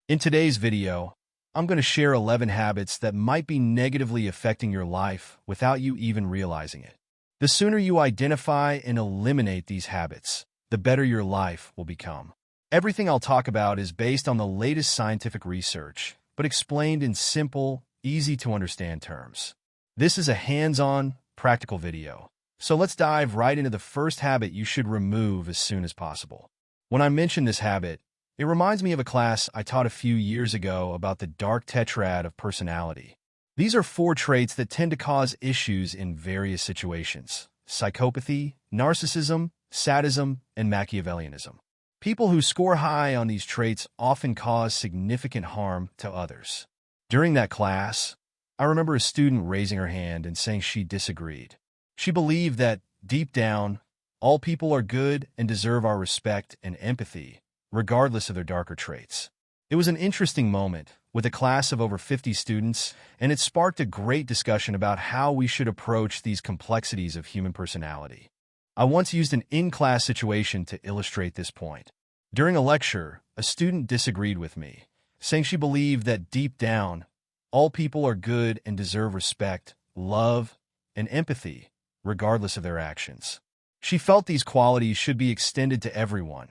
In today's video, I'm going to share 11 habits that might be negatively affecting your life without you even realizing it. The sooner you identify and eliminate these habits, the better your life will become. Everything I'll talk about is based on the latest scientific research, but explained in simple, easy-to-understand terms. This is a hands-on, practical video. So let's dive right into the first habit you should remove as soon as possible. When I mention this habit, it reminds me of a class I taught a few years ago about the dark tetrad of personality. These are 4 traits that tend to cause issues in various situations: psychopathy, narcissism, sadism, and Machiavellianism. People who score high on these traits often cause significant harm to others. During that class, I remember a student raising her hand and saying she disagreed. She believed that, deep down, all people are good and deserve our respect and empathy, regardless of their darker traits. It was an interesting moment, with a class of over 50 students, and it sparked a great discussion about how we should approach these complexities of human personality. I once used an in-class situation to illustrate this point. During a lecture, a student disagreed with me, saying she believed that deep down, all people are good and deserve respect, love, and empathy, regardless of their actions. She felt these qualities should be extended to everyone,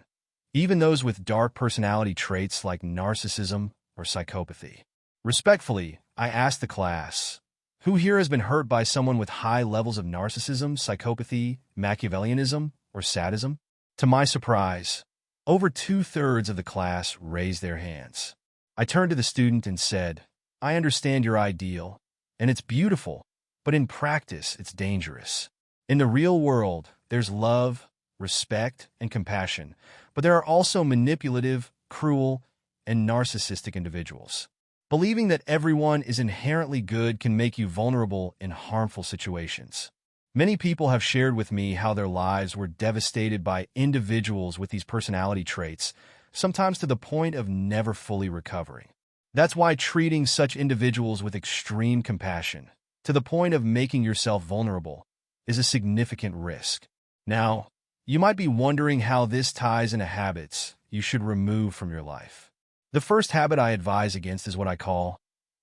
even those with dark personality traits like narcissism or psychopathy. Respectfully, I asked the class, who here has been hurt by someone with high levels of narcissism, psychopathy, Machiavellianism, or sadism? To my surprise, over 2/3 of the class raised their hands. I turned to the student and said, "I understand your ideal, and it's beautiful, but in practice, it's dangerous. In the real world, there's love, respect, and compassion, but there are also manipulative, cruel, and narcissistic individuals. Believing that everyone is inherently good can make you vulnerable in harmful situations." Many people have shared with me how their lives were devastated by individuals with these personality traits, sometimes to the point of never fully recovering. That's why treating such individuals with extreme compassion, to the point of making yourself vulnerable, is a significant risk. Now, you might be wondering how this ties into habits you should remove from your life. The first habit I advise against is what I call,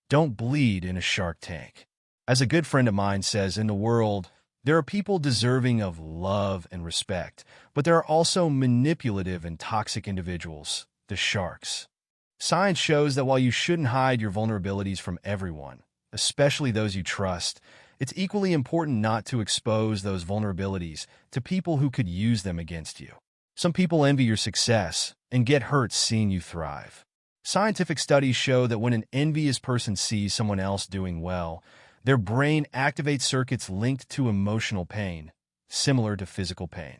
don't bleed in a shark tank. As a good friend of mine says, in the world, there are people deserving of love and respect, but there are also manipulative and toxic individuals, the sharks. Science shows that while you shouldn't hide your vulnerabilities from everyone, especially those you trust, it's equally important not to expose those vulnerabilities to people who could use them against you. Some people envy your success and get hurt seeing you thrive. Scientific studies show that when an envious person sees someone else doing well, their brain activates circuits linked to emotional pain, similar to physical pain.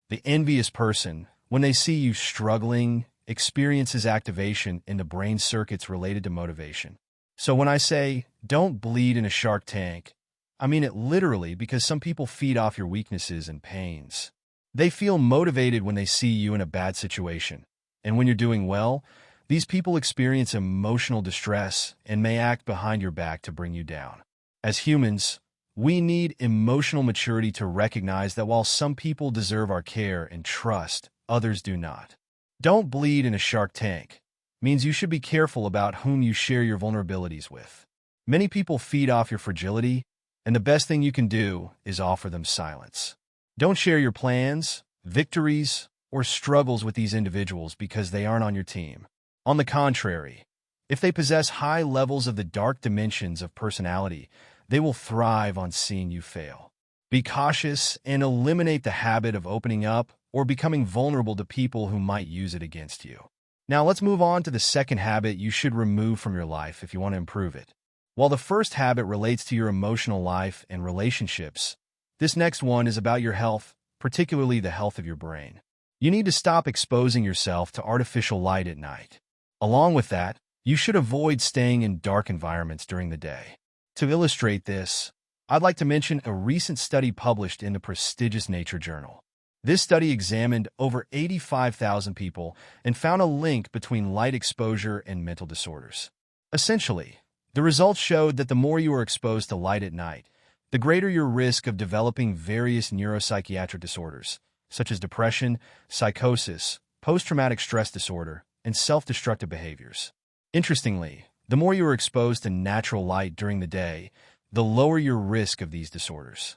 The envious person, when they see you struggling, experiences activation in the brain circuits related to motivation. So when I say, don't bleed in a shark tank, I mean it literally, because some people feed off your weaknesses and pains. They feel motivated when they see you in a bad situation, and when you're doing well, these people experience emotional distress and may act behind your back to bring you down. As humans, we need emotional maturity to recognize that while some people deserve our care and trust, others do not. Don't bleed in a shark tank means you should be careful about whom you share your vulnerabilities with. Many people feed off your fragility, and the best thing you can do is offer them silence. Don't share your plans, victories, or struggles with these individuals because they aren't on your team. On the contrary, if they possess high levels of the dark dimensions of personality, they will thrive on seeing you fail. Be cautious and eliminate the habit of opening up or becoming vulnerable to people who might use it against you. Now let's move on to the second habit you should remove from your life if you want to improve it. While the first habit relates to your emotional life and relationships, this next one is about your health, particularly the health of your brain. You need to stop exposing yourself to artificial light at night. Along with that, you should avoid staying in dark environments during the day. To illustrate this, I'd like to mention a recent study published in the prestigious Nature journal. This study examined over 85,000 people and found a link between light exposure and mental disorders. Essentially, the results showed that the more you are exposed to light at night, the greater your risk of developing various neuropsychiatric disorders, such as depression, psychosis, post-traumatic stress disorder, and self-destructive behaviors. Interestingly, the more you are exposed to natural light during the day, the lower your risk of these disorders.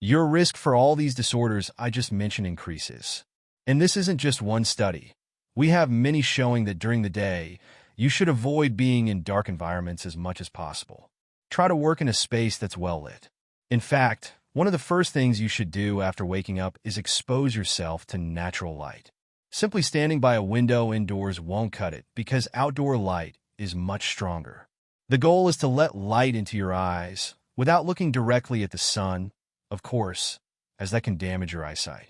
Your risk for all these disorders I just mentioned increases. And this isn't just one study. We have many showing that during the day, you should avoid being in dark environments as much as possible. Try to work in a space that's well lit. In fact, one of the first things you should do after waking up is expose yourself to natural light. Simply standing by a window indoors won't cut it because outdoor light is much stronger. The goal is to let light into your eyes without looking directly at the sun, of course, as that can damage your eyesight.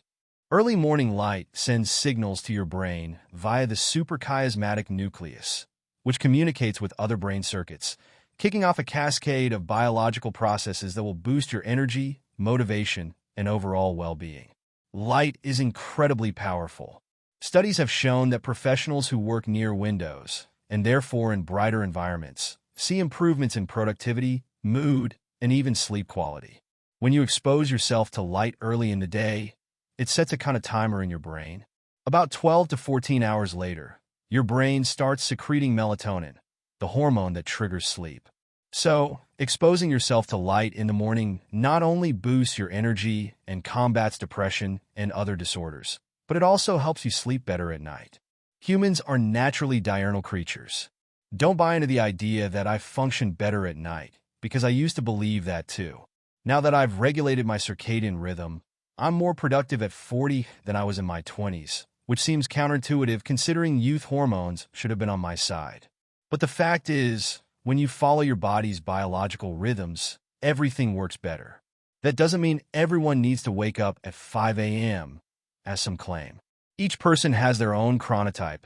Early morning light sends signals to your brain via the suprachiasmatic nucleus, which communicates with other brain circuits, kicking off a cascade of biological processes that will boost your energy, motivation, and overall well-being. Light is incredibly powerful. Studies have shown that professionals who work near windows, and therefore in brighter environments, see improvements in productivity, mood, and even sleep quality. When you expose yourself to light early in the day, it sets a kind of timer in your brain. About 12 to 14 hours later, your brain starts secreting melatonin, the hormone that triggers sleep. So, exposing yourself to light in the morning not only boosts your energy and combats depression and other disorders, but it also helps you sleep better at night. Humans are naturally diurnal creatures. Don't buy into the idea that I function better at night, because I used to believe that too. Now that I've regulated my circadian rhythm, I'm more productive at 40 than I was in my 20s, which seems counterintuitive considering youth hormones should have been on my side. But the fact is, when you follow your body's biological rhythms, everything works better. That doesn't mean everyone needs to wake up at 5 a.m., as some claim. Each person has their own chronotype,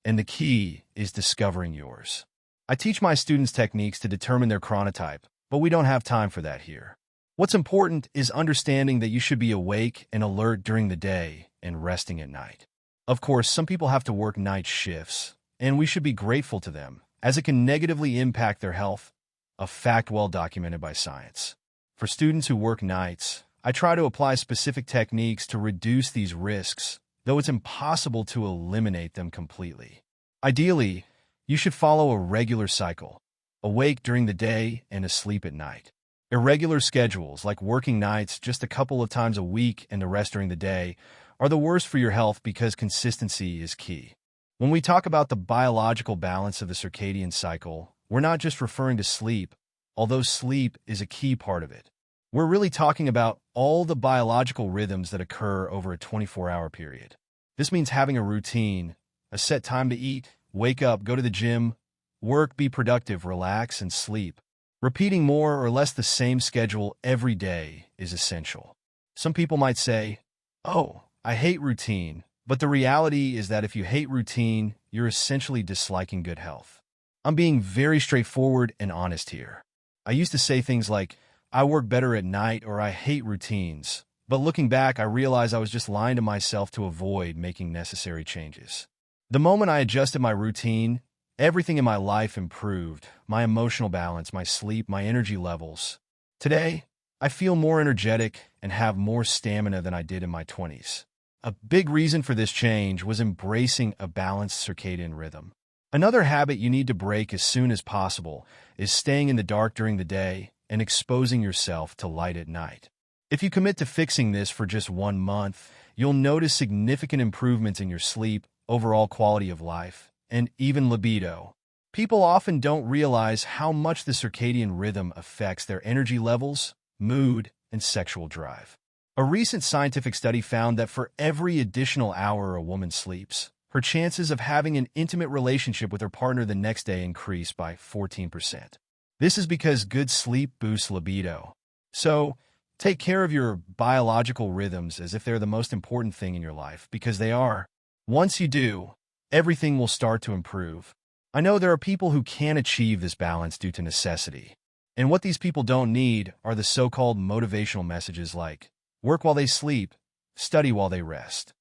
and the key is discovering yours. I teach my students techniques to determine their chronotype, but we don't have time for that here. What's important is understanding that you should be awake and alert during the day and resting at night. Of course, some people have to work night shifts, and we should be grateful to them, as it can negatively impact their health, a fact well documented by science. For students who work nights, I try to apply specific techniques to reduce these risks, though it's impossible to eliminate them completely. Ideally, you should follow a regular cycle, awake during the day and asleep at night. Irregular schedules, like working nights just a couple of times a week and the rest during the day, are the worst for your health because consistency is key. When we talk about the biological balance of the circadian cycle, we're not just referring to sleep, although sleep is a key part of it. We're really talking about all the biological rhythms that occur over a 24-hour period. This means having a routine, a set time to eat, wake up, go to the gym, work, be productive, relax, and sleep. Repeating more or less the same schedule every day is essential. Some people might say, "Oh, I hate routine," but the reality is that if you hate routine, you're essentially disliking good health. I'm being very straightforward and honest here. I used to say things like, "I work better at night," or "I hate routines," but looking back, I realized I was just lying to myself to avoid making necessary changes. The moment I adjusted my routine, everything in my life improved: my emotional balance, my sleep, my energy levels. Today, I feel more energetic and have more stamina than I did in my 20s. A big reason for this change was embracing a balanced circadian rhythm. Another habit you need to break as soon as possible is staying in the dark during the day and exposing yourself to light at night. If you commit to fixing this for just 1 month, you'll notice significant improvements in your sleep, overall quality of life, and even libido. People often don't realize how much the circadian rhythm affects their energy levels, mood, and sexual drive. A recent scientific study found that for every additional hour a woman sleeps, her chances of having an intimate relationship with her partner the next day increase by 14%. This is because good sleep boosts libido. So, take care of your biological rhythms as if they're the most important thing in your life, because they are. Once you do, everything will start to improve. I know there are people who can't achieve this balance due to necessity. And what these people don't need are the so-called motivational messages like, "Work while they sleep, study while they rest."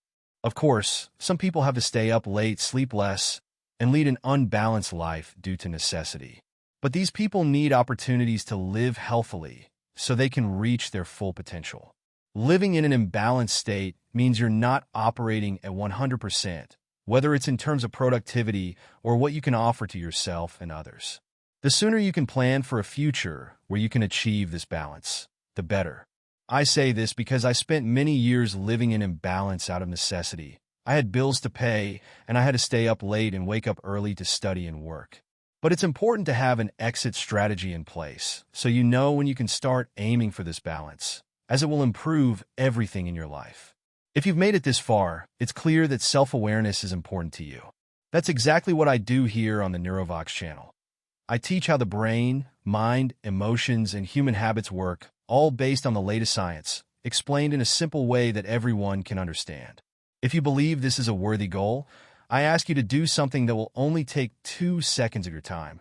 Of course, some people have to stay up late, sleep less, and lead an unbalanced life due to necessity. But these people need opportunities to live healthily so they can reach their full potential. Living in an imbalanced state means you're not operating at 100%, whether it's in terms of productivity or what you can offer to yourself and others. The sooner you can plan for a future where you can achieve this balance, the better. I say this because I spent many years living in imbalance out of necessity. I had bills to pay, and I had to stay up late and wake up early to study and work. But it's important to have an exit strategy in place, so you know when you can start aiming for this balance, as it will improve everything in your life. If you've made it this far, it's clear that self-awareness is important to you. That's exactly what I do here on the Neuroscience channel. I teach how the brain, mind, emotions, and human habits work, all based on the latest science, explained in a simple way that everyone can understand. If you believe this is a worthy goal, I ask you to do something that will only take 2 seconds of your time.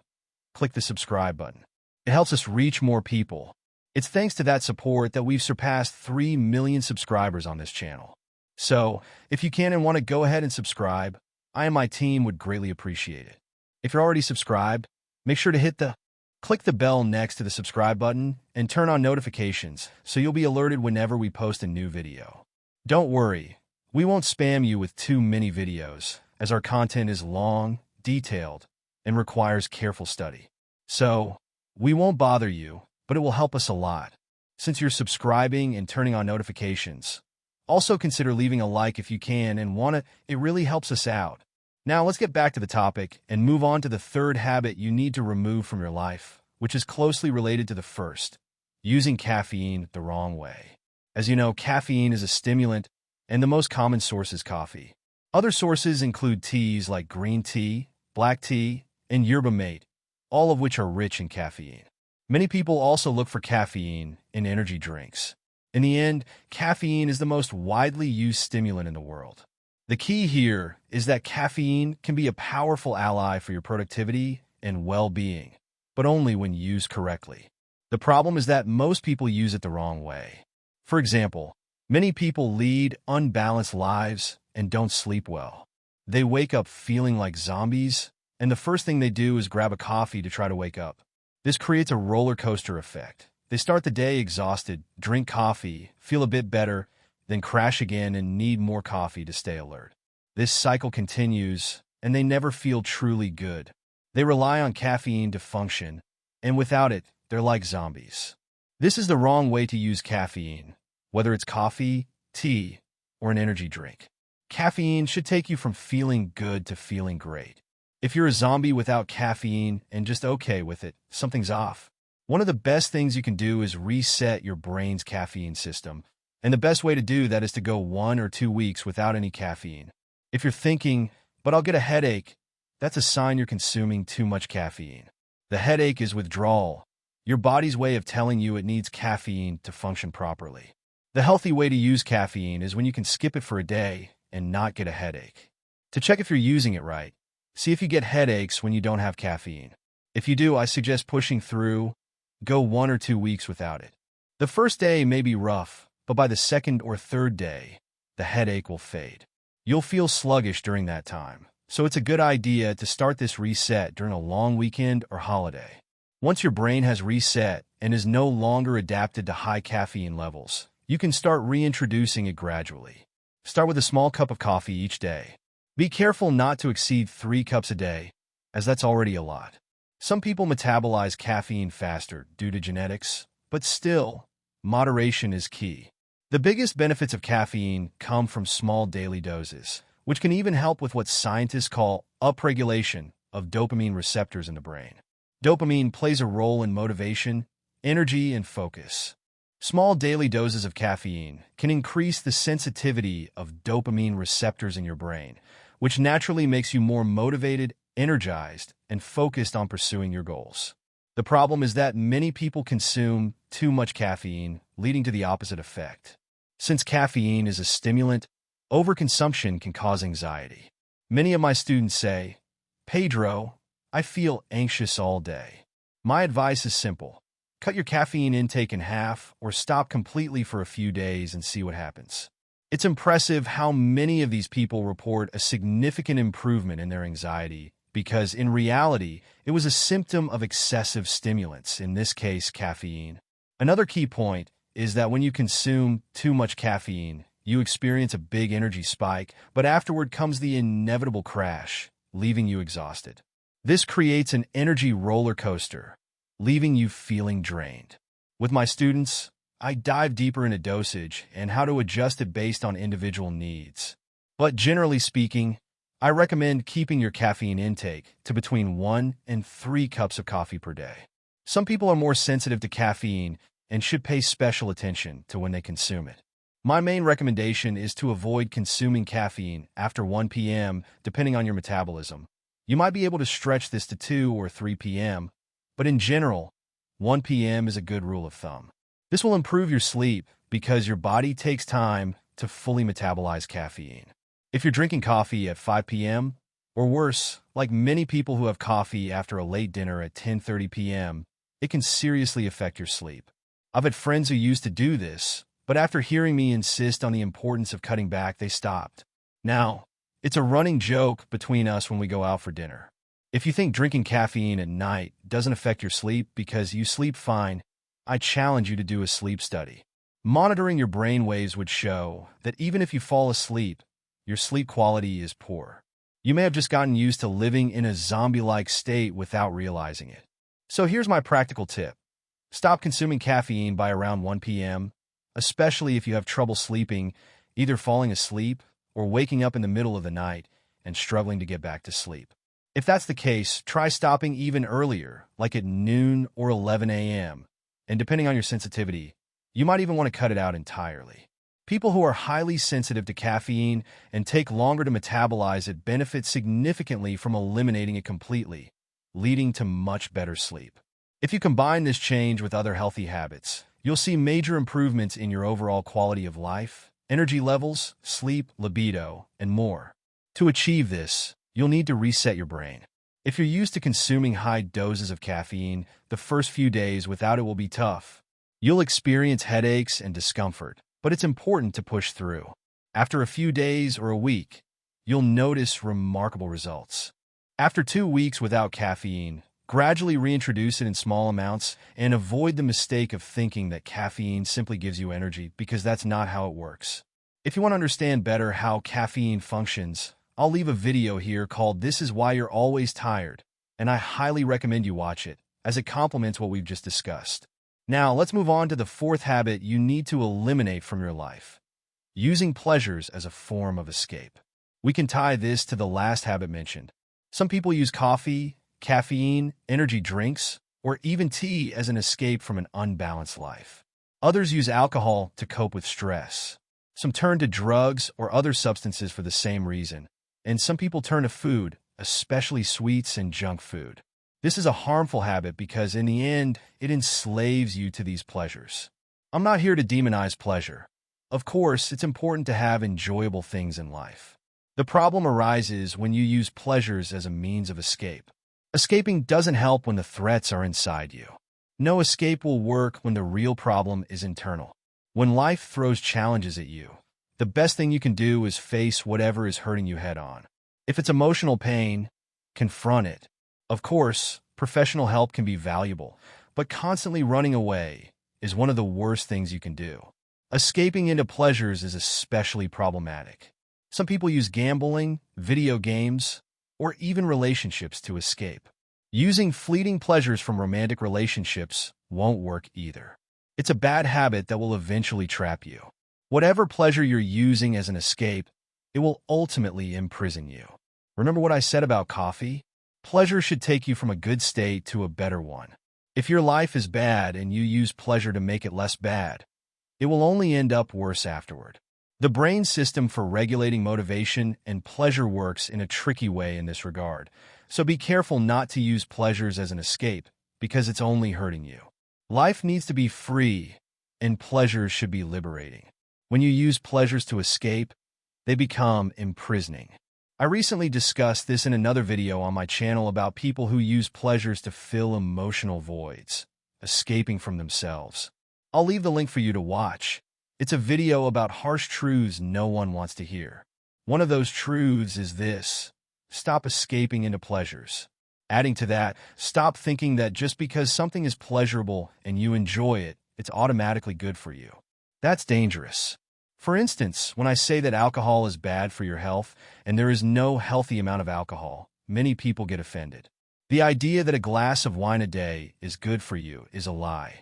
Click the subscribe button. It helps us reach more people. It's thanks to that support that we've surpassed 3 million subscribers on this channel. So, if you can and want to go ahead and subscribe, I and my team would greatly appreciate it. If you're already subscribed, make sure to click the bell next to the subscribe button and turn on notifications so you'll be alerted whenever we post a new video. Don't worry, we won't spam you with too many videos, as our content is long, detailed, and requires careful study. So, we won't bother you, but it will help us a lot. Since you're subscribing and turning on notifications, also consider leaving a like if you can and want to. It really helps us out. Now let's get back to the topic and move on to the third habit you need to remove from your life, which is closely related to the first: using caffeine the wrong way. As you know, caffeine is a stimulant, and the most common source is coffee. Other sources include teas like green tea, black tea, and yerba mate, all of which are rich in caffeine. Many people also look for caffeine in energy drinks. In the end, caffeine is the most widely used stimulant in the world. The key here is that caffeine can be a powerful ally for your productivity and well-being, but only when used correctly. The problem is that most people use it the wrong way. For example, many people lead unbalanced lives and don't sleep well. They wake up feeling like zombies, and the first thing they do is grab a coffee to try to wake up. This creates a roller coaster effect. They start the day exhausted, drink coffee, feel a bit better, then crash again and need more coffee to stay alert. This cycle continues, and they never feel truly good. They rely on caffeine to function, and without it, they're like zombies. This is the wrong way to use caffeine, whether it's coffee, tea, or an energy drink. Caffeine should take you from feeling good to feeling great. If you're a zombie without caffeine and just okay with it, something's off. One of the best things you can do is reset your brain's caffeine system, and the best way to do that is to go 1 or 2 weeks without any caffeine. If you're thinking, but I'll get a headache, that's a sign you're consuming too much caffeine. The headache is withdrawal, your body's way of telling you it needs caffeine to function properly. The healthy way to use caffeine is when you can skip it for a day and not get a headache. To check if you're using it right, see if you get headaches when you don't have caffeine. If you do, I suggest pushing through. Go 1 or 2 weeks without it. The first day may be rough, but by the second or third day, the headache will fade. You'll feel sluggish during that time, so it's a good idea to start this reset during a long weekend or holiday. Once your brain has reset and is no longer adapted to high caffeine levels, you can start reintroducing it gradually. Start with a small cup of coffee each day. Be careful not to exceed 3 cups a day, as that's already a lot. Some people metabolize caffeine faster due to genetics, but still, moderation is key. The biggest benefits of caffeine come from small daily doses, which can even help with what scientists call upregulation of dopamine receptors in the brain. Dopamine plays a role in motivation, energy, and focus. Small daily doses of caffeine can increase the sensitivity of dopamine receptors in your brain, which naturally makes you more motivated, energized, and focused on pursuing your goals. The problem is that many people consume too much caffeine, leading to the opposite effect. Since caffeine is a stimulant, overconsumption can cause anxiety. Many of my students say, "Pedro, I feel anxious all day." My advice is simple. Cut your caffeine intake in half or stop completely for a few days and see what happens. It's impressive how many of these people report a significant improvement in their anxiety because, in reality, it was a symptom of excessive stimulants, in this case, caffeine. Another key point is that when you consume too much caffeine, You experience a big energy spike, but afterward comes the inevitable crash, leaving you exhausted. This creates an energy roller coaster, leaving you feeling drained. With my students, I dive deeper into dosage and how to adjust it based on individual needs. But generally speaking, I recommend keeping your caffeine intake to between 1 and 3 cups of coffee per day. Some people are more sensitive to caffeine and should pay special attention to when they consume it. My main recommendation is to avoid consuming caffeine after 1 p.m. depending on your metabolism. You might be able to stretch this to 2 or 3 p.m., but in general, 1 p.m. is a good rule of thumb. This will improve your sleep because your body takes time to fully metabolize caffeine. If you're drinking coffee at 5 p.m., or worse, like many people who have coffee after a late dinner at 10:30 p.m., it can seriously affect your sleep. I've had friends who used to do this, but after hearing me insist on the importance of cutting back, they stopped. Now, it's a running joke between us when we go out for dinner. If you think drinking caffeine at night doesn't affect your sleep because you sleep fine, I challenge you to do a sleep study. Monitoring your brain waves would show that even if you fall asleep, your sleep quality is poor. You may have just gotten used to living in a zombie-like state without realizing it. So here's my practical tip. Stop consuming caffeine by around 1 p.m., especially if you have trouble sleeping, either falling asleep or waking up in the middle of the night and struggling to get back to sleep. If that's the case, try stopping even earlier, like at noon or 11 a.m., and depending on your sensitivity, you might even want to cut it out entirely. People who are highly sensitive to caffeine and take longer to metabolize it benefit significantly from eliminating it completely, leading to much better sleep. If you combine this change with other healthy habits, you'll see major improvements in your overall quality of life, energy levels, sleep, libido, and more. To achieve this, you'll need to reset your brain. If you're used to consuming high doses of caffeine, the first few days without it will be tough. You'll experience headaches and discomfort, but it's important to push through. After a few days or a week, you'll notice remarkable results. After 2 weeks without caffeine, gradually reintroduce it in small amounts and avoid the mistake of thinking that caffeine simply gives you energy, because that's not how it works. If you want to understand better how caffeine functions, I'll leave a video here called "This is Why You're Always Tired," and I highly recommend you watch it, as it complements what we've just discussed. Now, let's move on to the 4th habit you need to eliminate from your life: using pleasures as a form of escape. We can tie this to the last habit mentioned. Some people use coffee, caffeine, energy drinks, or even tea as an escape from an unbalanced life. Others use alcohol to cope with stress. Some turn to drugs or other substances for the same reason. And some people turn to food, especially sweets and junk food. This is a harmful habit because in the end, it enslaves you to these pleasures. I'm not here to demonize pleasure. Of course, it's important to have enjoyable things in life. The problem arises when you use pleasures as a means of escape. Escaping doesn't help when the threats are inside you. No escape will work when the real problem is internal. When life throws challenges at you, the best thing you can do is face whatever is hurting you head on. If it's emotional pain, confront it. Of course, professional help can be valuable, but constantly running away is one of the worst things you can do. Escaping into pleasures is especially problematic. Some people use gambling, video games, or even relationships to escape. Using fleeting pleasures from romantic relationships won't work either. It's a bad habit that will eventually trap you. Whatever pleasure you're using as an escape, it will ultimately imprison you. Remember what I said about coffee? Pleasure should take you from a good state to a better one. If your life is bad and you use pleasure to make it less bad, it will only end up worse afterward. The brain system for regulating motivation and pleasure works in a tricky way in this regard, so be careful not to use pleasures as an escape, because it's only hurting you. Life needs to be free, and pleasures should be liberating. When you use pleasures to escape, they become imprisoning. I recently discussed this in another video on my channel about people who use pleasures to fill emotional voids, escaping from themselves. I'll leave the link for you to watch. It's a video about harsh truths no one wants to hear. One of those truths is this: stop escaping into pleasures. Adding to that, stop thinking that just because something is pleasurable and you enjoy it, it's automatically good for you. That's dangerous. For instance, when I say that alcohol is bad for your health and there is no healthy amount of alcohol, many people get offended. The idea that a glass of wine a day is good for you is a lie,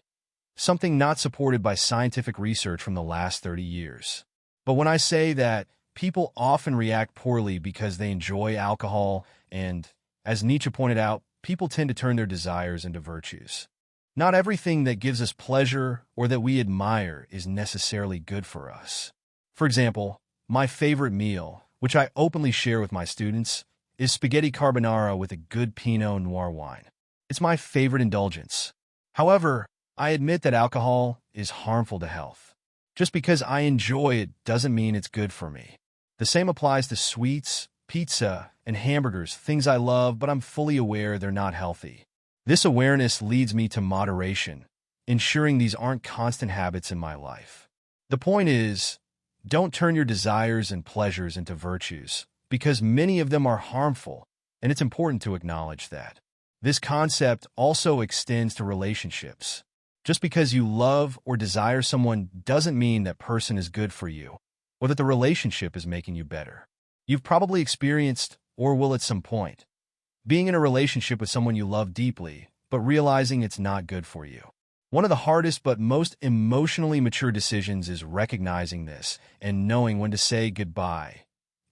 something not supported by scientific research from the last 30 years. But when I say that people often react poorly because they enjoy alcohol and, as Nietzsche pointed out, people tend to turn their desires into virtues. Not everything that gives us pleasure or that we admire is necessarily good for us. For example, my favorite meal, which I openly share with my students, is spaghetti carbonara with a good Pinot Noir wine. It's my favorite indulgence. However, I admit that alcohol is harmful to health. Just because I enjoy it doesn't mean it's good for me. The same applies to sweets, pizza, and hamburgers, things I love, but I'm fully aware they're not healthy. This awareness leads me to moderation, ensuring these aren't constant habits in my life. The point is, don't turn your desires and pleasures into virtues, because many of them are harmful, and it's important to acknowledge that. This concept also extends to relationships. Just because you love or desire someone doesn't mean that person is good for you, or that the relationship is making you better. You've probably experienced, or will at some point, being in a relationship with someone you love deeply, but realizing it's not good for you. One of the hardest but most emotionally mature decisions is recognizing this and knowing when to say goodbye,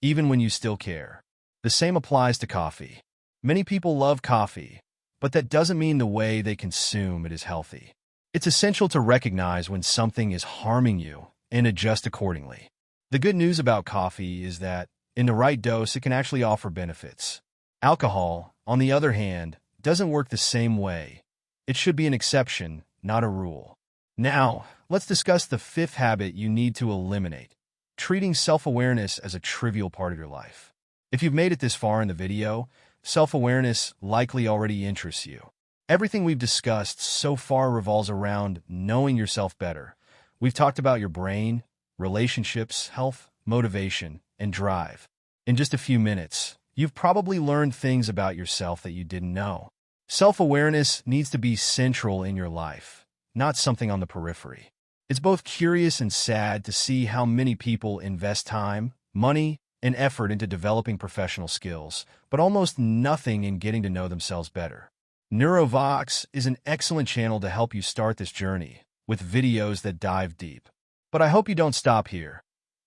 even when you still care. The same applies to coffee. Many people love coffee, but that doesn't mean the way they consume it is healthy. It's essential to recognize when something is harming you and adjust accordingly. The good news about coffee is that, in the right dose, it can actually offer benefits. Alcohol, on the other hand, doesn't work the same way. It should be an exception, not a rule. Now, let's discuss the fifth habit you need to eliminate: treating self-awareness as a trivial part of your life. If you've made it this far in the video, self-awareness likely already interests you. Everything we've discussed so far revolves around knowing yourself better. We've talked about your brain, relationships, health, motivation, and drive. In just a few minutes, you've probably learned things about yourself that you didn't know. Self-awareness needs to be central in your life, not something on the periphery. It's both curious and sad to see how many people invest time, money, and effort into developing professional skills, but almost nothing in getting to know themselves better. Neuroscience is an excellent channel to help you start this journey, with videos that dive deep. But I hope you don't stop here.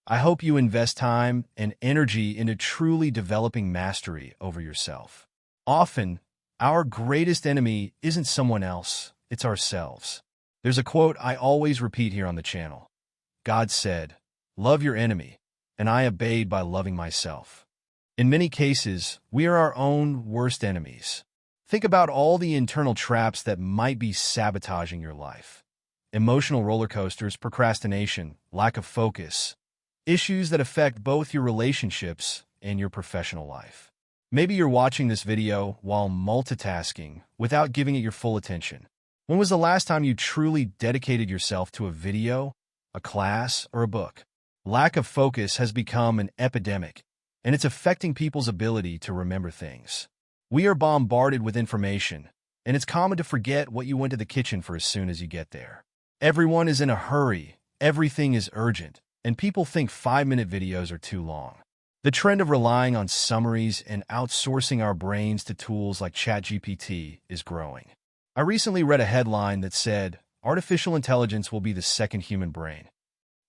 I hope you invest time and energy into truly developing mastery over yourself. Often, our greatest enemy isn't someone else, it's ourselves. There's a quote I always repeat here on the channel. God said, "Love your enemy," and I obeyed by loving myself. In many cases, we are our own worst enemies. Think about all the internal traps that might be sabotaging your life. Emotional roller coasters, procrastination, lack of focus, issues that affect both your relationships and your professional life. Maybe you're watching this video while multitasking without giving it your full attention. When was the last time you truly dedicated yourself to a video, a class, or a book? Lack of focus has become an epidemic, and it's affecting people's ability to remember things. We are bombarded with information, and it's common to forget what you went to the kitchen for as soon as you get there. Everyone is in a hurry, everything is urgent, and people think 5-minute videos are too long. The trend of relying on summaries and outsourcing our brains to tools like ChatGPT is growing. I recently read a headline that said, "Artificial intelligence will be the second human brain."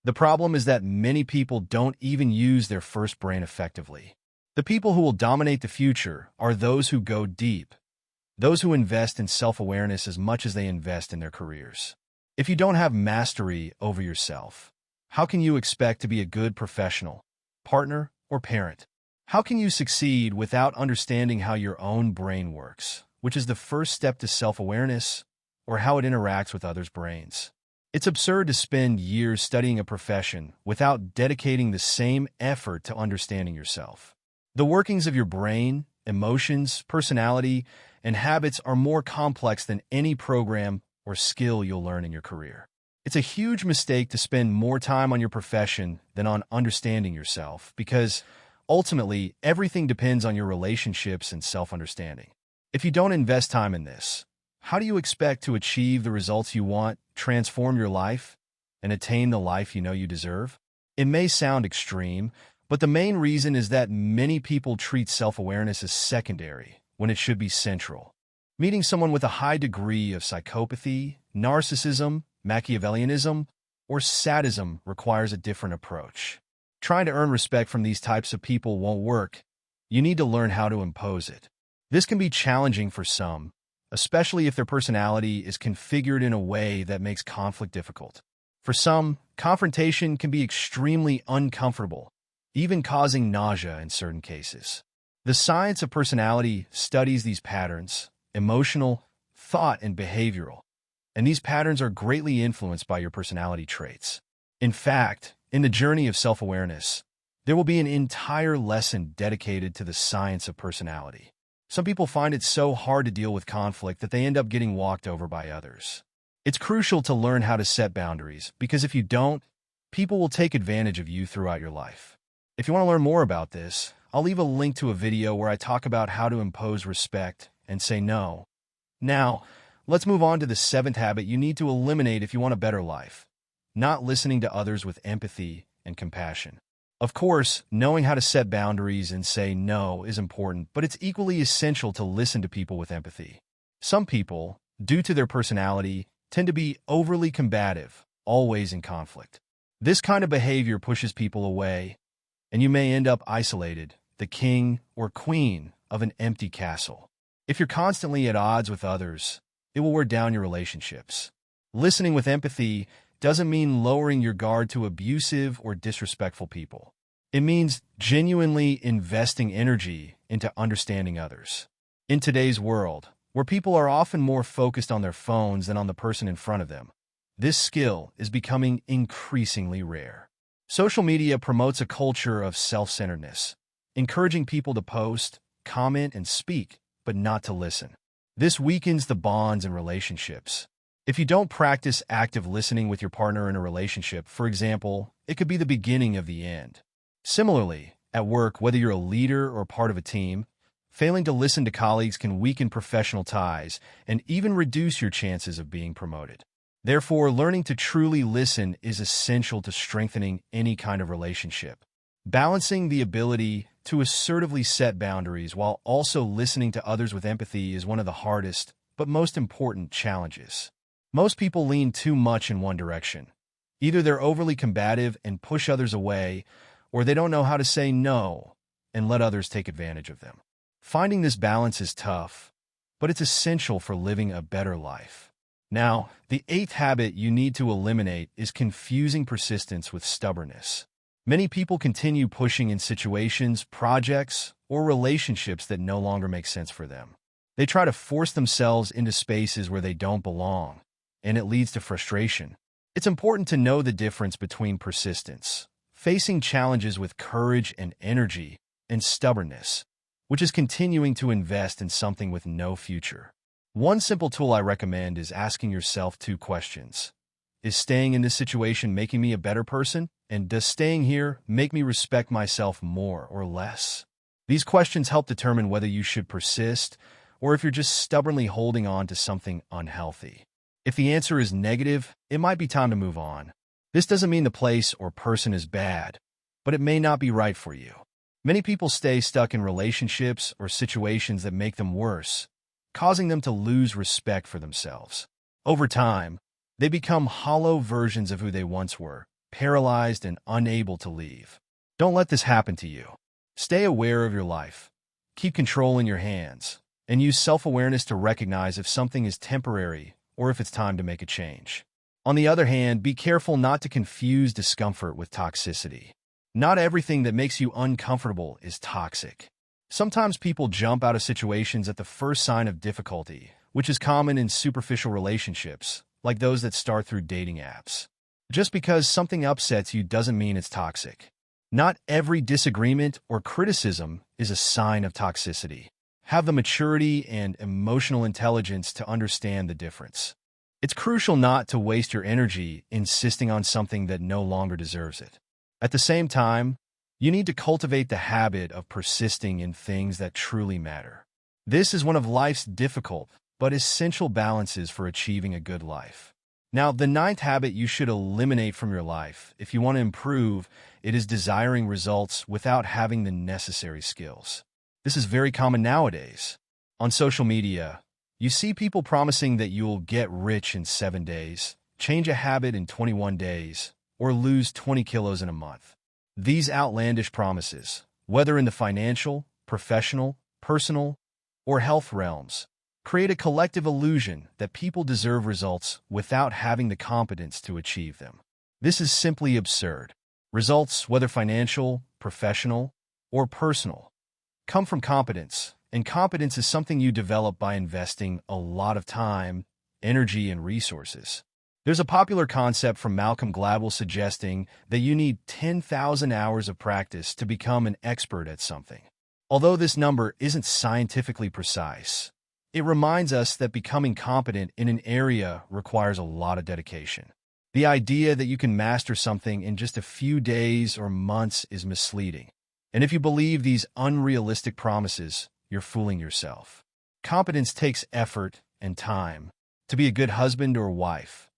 The problem is that many people don't even use their first brain effectively. The people who will dominate the future are those who go deep, those who invest in self-awareness as much as they invest in their careers. If you don't have mastery over yourself, how can you expect to be a good professional, partner, or parent? How can you succeed without understanding how your own brain works, which is the first step to self-awareness, or how it interacts with others' brains? It's absurd to spend years studying a profession without dedicating the same effort to understanding yourself. The workings of your brain, emotions, personality, and habits are more complex than any program or skill you'll learn in your career. It's a huge mistake to spend more time on your profession than on understanding yourself, because ultimately, everything depends on your relationships and self-understanding. If you don't invest time in this, how do you expect to achieve the results you want, transform your life, and attain the life you know you deserve? It may sound extreme, but the main reason is that many people treat self-awareness as secondary when it should be central. Meeting someone with a high degree of psychopathy, narcissism, Machiavellianism, or sadism requires a different approach. Trying to earn respect from these types of people won't work. You need to learn how to impose it. This can be challenging for some, especially if their personality is configured in a way that makes conflict difficult. For some, confrontation can be extremely uncomfortable, even causing nausea in certain cases. The science of personality studies these patterns, emotional, thought, and behavioral, and these patterns are greatly influenced by your personality traits. In fact, in the journey of self-awareness, there will be an entire lesson dedicated to the science of personality. Some people find it so hard to deal with conflict that they end up getting walked over by others. It's crucial to learn how to set boundaries, because if you don't, people will take advantage of you throughout your life. If you want to learn more about this, I'll leave a link to a video where I talk about how to impose respect and say no. Now, let's move on to the seventh habit you need to eliminate if you want a better life: not listening to others with empathy and compassion. Of course, knowing how to set boundaries and say no is important, but it's equally essential to listen to people with empathy. Some people, due to their personality, tend to be overly combative, always in conflict. This kind of behavior pushes people away, and you may end up isolated, the king or queen of an empty castle. If you're constantly at odds with others, it will wear down your relationships. Listening with empathy doesn't mean lowering your guard to abusive or disrespectful people. It means genuinely investing energy into understanding others. In today's world, where people are often more focused on their phones than on the person in front of them, this skill is becoming increasingly rare. Social media promotes a culture of self-centeredness, encouraging people to post, comment, and speak, but not to listen. This weakens the bonds in relationships. If you don't practice active listening with your partner in a relationship, for example, it could be the beginning of the end. Similarly, at work, whether you're a leader or part of a team, failing to listen to colleagues can weaken professional ties and even reduce your chances of being promoted. Therefore, learning to truly listen is essential to strengthening any kind of relationship. Balancing the ability to assertively set boundaries while also listening to others with empathy is one of the hardest but most important challenges. Most people lean too much in one direction. Either they're overly combative and push others away, or they don't know how to say no and let others take advantage of them. Finding this balance is tough, but it's essential for living a better life. Now, the eighth habit you need to eliminate is confusing persistence with stubbornness. Many people continue pushing in situations, projects, or relationships that no longer make sense for them. They try to force themselves into spaces where they don't belong, and it leads to frustration. It's important to know the difference between persistence, facing challenges with courage and energy, and stubbornness, which is continuing to invest in something with no future. One simple tool I recommend is asking yourself two questions. Is staying in this situation making me a better person? And does staying here make me respect myself more or less? These questions help determine whether you should persist or if you're just stubbornly holding on to something unhealthy. If the answer is negative, it might be time to move on. This doesn't mean the place or person is bad, but it may not be right for you. Many people stay stuck in relationships or situations that make them worse, causing them to lose respect for themselves. Over time, they become hollow versions of who they once were, paralyzed and unable to leave. Don't let this happen to you. Stay aware of your life. Keep control in your hands, and use self-awareness to recognize if something is temporary or if it's time to make a change. On the other hand, be careful not to confuse discomfort with toxicity. Not everything that makes you uncomfortable is toxic. Sometimes people jump out of situations at the first sign of difficulty, which is common in superficial relationships, like those that start through dating apps. Just because something upsets you doesn't mean it's toxic. Not every disagreement or criticism is a sign of toxicity. Have the maturity and emotional intelligence to understand the difference. It's crucial not to waste your energy insisting on something that no longer deserves it. At the same time, you need to cultivate the habit of persisting in things that truly matter. This is one of life's difficult but essential balances for achieving a good life. Now, the ninth habit you should eliminate from your life if you want to improve, it is desiring results without having the necessary skills. This is very common nowadays. On social media, you see people promising that you'll get rich in 7 days, change a habit in 21 days, or lose 20 kilos in a month. These outlandish promises, whether in the financial, professional, personal, or health realms, create a collective illusion that people deserve results without having the competence to achieve them. This is simply absurd. Results, whether financial, professional, or personal, come from competence, and competence is something you develop by investing a lot of time, energy, and resources. There's a popular concept from Malcolm Gladwell suggesting that you need 10,000 hours of practice to become an expert at something. Although this number isn't scientifically precise, it reminds us that becoming competent in an area requires a lot of dedication. The idea that you can master something in just a few days or months is misleading. And if you believe these unrealistic promises, you're fooling yourself. Competence takes effort and time. To be a good husband or wife,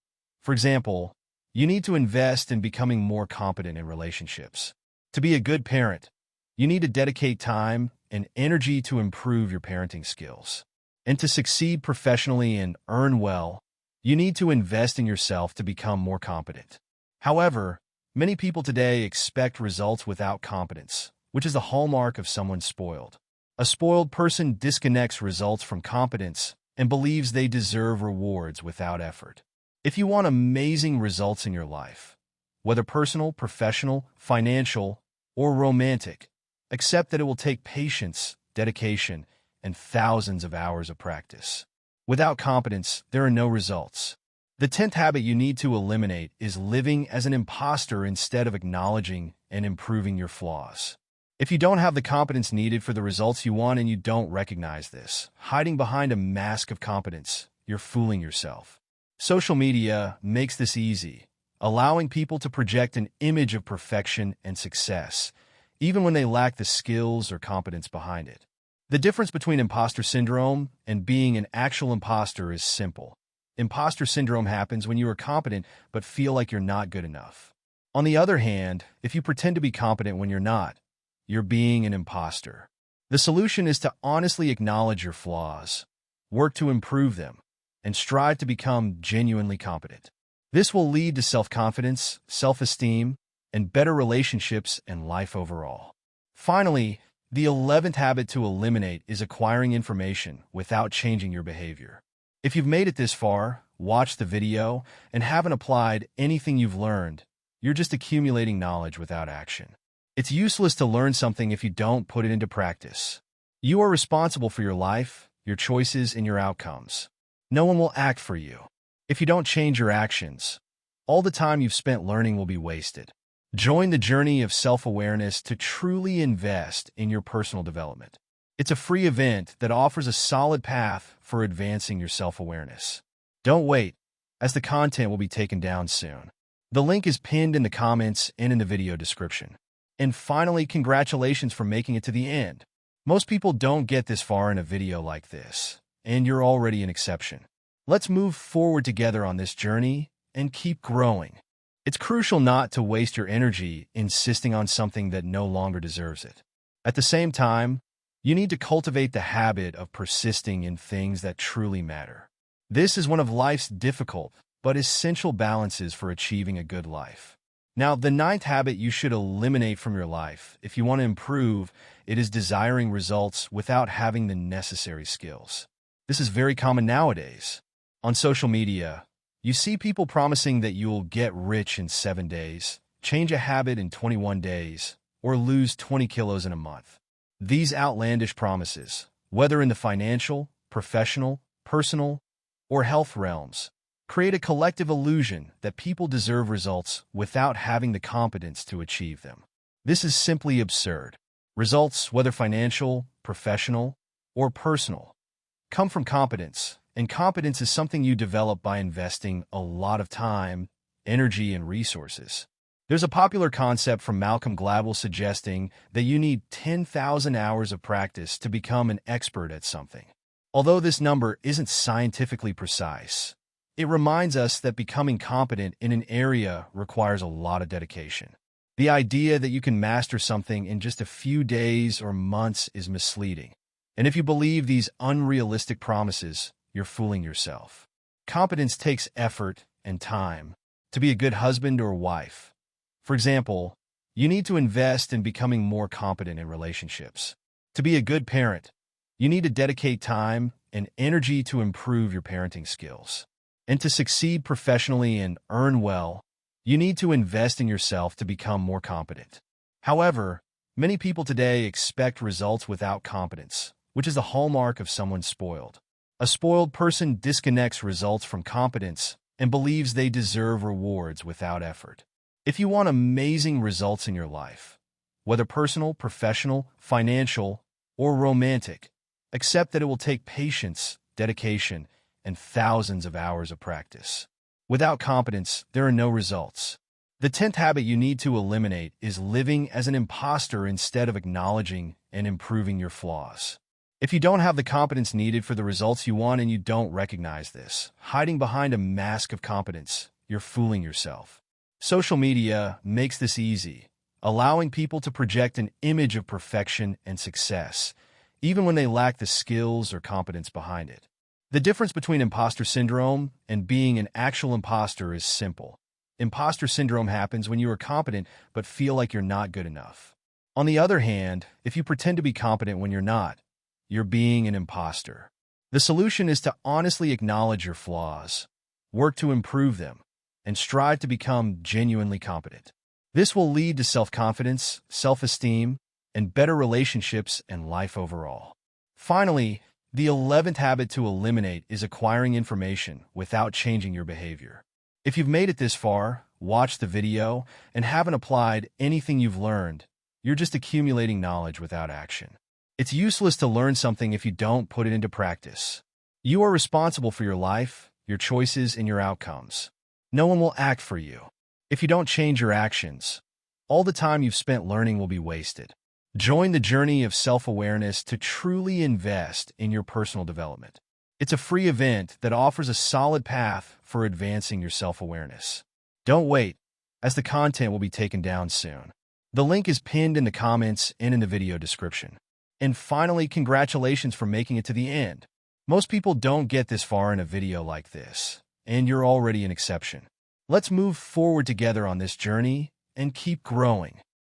for example, you need to invest in becoming more competent in relationships. To be a good parent, you need to dedicate time and energy to improve your parenting skills. And to succeed professionally and earn well, you need to invest in yourself to become more competent. However, many people today expect results without competence, which is the hallmark of someone spoiled. A spoiled person disconnects results from competence and believes they deserve rewards without effort. If you want amazing results in your life, whether personal, professional, financial, or romantic, accept that it will take patience, dedication, and thousands of hours of practice. Without competence, there are no results. The 10th habit you need to eliminate is living as an imposter instead of acknowledging and improving your flaws. If you don't have the competence needed for the results you want and you don't recognize this, hiding behind a mask of competence, you're fooling yourself. Social media makes this easy, allowing people to project an image of perfection and success, even when they lack the skills or competence behind it. The difference between imposter syndrome and being an actual imposter is simple. Imposter syndrome happens when you are competent but feel like you're not good enough. On the other hand, if you pretend to be competent when you're not, you're being an imposter. The solution is to honestly acknowledge your flaws, work to improve them, and strive to become genuinely competent. This will lead to self-confidence, self-esteem, and better relationships and life overall. Finally, the 11th habit to eliminate is acquiring information without changing your behavior. If you've made it this far, watched the video, and haven't applied anything you've learned, you're just accumulating knowledge without action. It's useless to learn something if you don't put it into practice. You are responsible for your life, your choices, and your outcomes. No one will act for you. If you don't change your actions, all the time you've spent learning will be wasted. Join the journey of self-awareness to truly invest in your personal development. It's a free event that offers a solid path for advancing your self-awareness. Don't wait, as the content will be taken down soon. The link is pinned in the comments and in the video description. And finally, congratulations for making it to the end. Most people don't get this far in a video like this, and you're already an exception. Let's move forward together on this journey and keep growing. It's crucial not to waste your energy insisting on something that no longer deserves it. At the same time, you need to cultivate the habit of persisting in things that truly matter. This is one of life's difficult but essential balances for achieving a good life. Now, the 9th habit you should eliminate from your life if you want to improve, it is desiring results without having the necessary skills. This is very common nowadays. On social media, you see people promising that you'll get rich in 7 days, change a habit in 21 days, or lose 20 kilos in a month. These outlandish promises, whether in the financial, professional, personal, or health realms, create a collective illusion that people deserve results without having the competence to achieve them. This is simply absurd. Results, whether financial, professional, or personal, come from competence, and competence is something you develop by investing a lot of time, energy, and resources. There's a popular concept from Malcolm Gladwell suggesting that you need 10,000 hours of practice to become an expert at something. Although this number isn't scientifically precise, It reminds us that becoming competent in an area requires a lot of dedication. The idea that you can master something in just a few days or months is misleading. And if you believe these unrealistic promises, you're fooling yourself. Competence takes effort and time. To be a good husband or wife, for example, you need to invest in becoming more competent in relationships. To be a good parent, you need to dedicate time and energy to improve your parenting skills. And to succeed professionally and earn well, you need to invest in yourself to become more competent. However, many people today expect results without competence, which is the hallmark of someone spoiled. A spoiled person disconnects results from competence and believes they deserve rewards without effort. If you want amazing results in your life, whether personal, professional, financial, or romantic, accept that it will take patience, dedication, and thousands of hours of practice. Without competence, there are no results. The 10th habit you need to eliminate is living as an imposter instead of acknowledging and improving your flaws. If you don't have the competence needed for the results you want and you don't recognize this, hiding behind a mask of competence, you're fooling yourself. Social media makes this easy, allowing people to project an image of perfection and success, even when they lack the skills or competence behind it. The difference between imposter syndrome and being an actual imposter is simple. Imposter syndrome happens when you are competent but feel like you're not good enough. On the other hand, if you pretend to be competent when you're not, you're being an imposter. The solution is to honestly acknowledge your flaws, work to improve them, and strive to become genuinely competent. This will lead to self-confidence, self-esteem, and better relationships and life overall. Finally, the 11th habit to eliminate is acquiring information without changing your behavior. If you've made it this far, watched the video, and haven't applied anything you've learned, you're just accumulating knowledge without action. It's useless to learn something if you don't put it into practice. You are responsible for your life, your choices, and your outcomes. No one will act for you. If you don't change your actions, all the time you've spent learning will be wasted. Join the journey of self-awareness to truly invest in your personal development. It's a free event that offers a solid path for advancing your self-awareness. Don't wait, as the content will be taken down soon. The link is pinned in the comments and in the video description. And finally, congratulations for making it to the end. Most people don't get this far in a video like this, and you're already an exception. Let's move forward together on this journey and keep growing.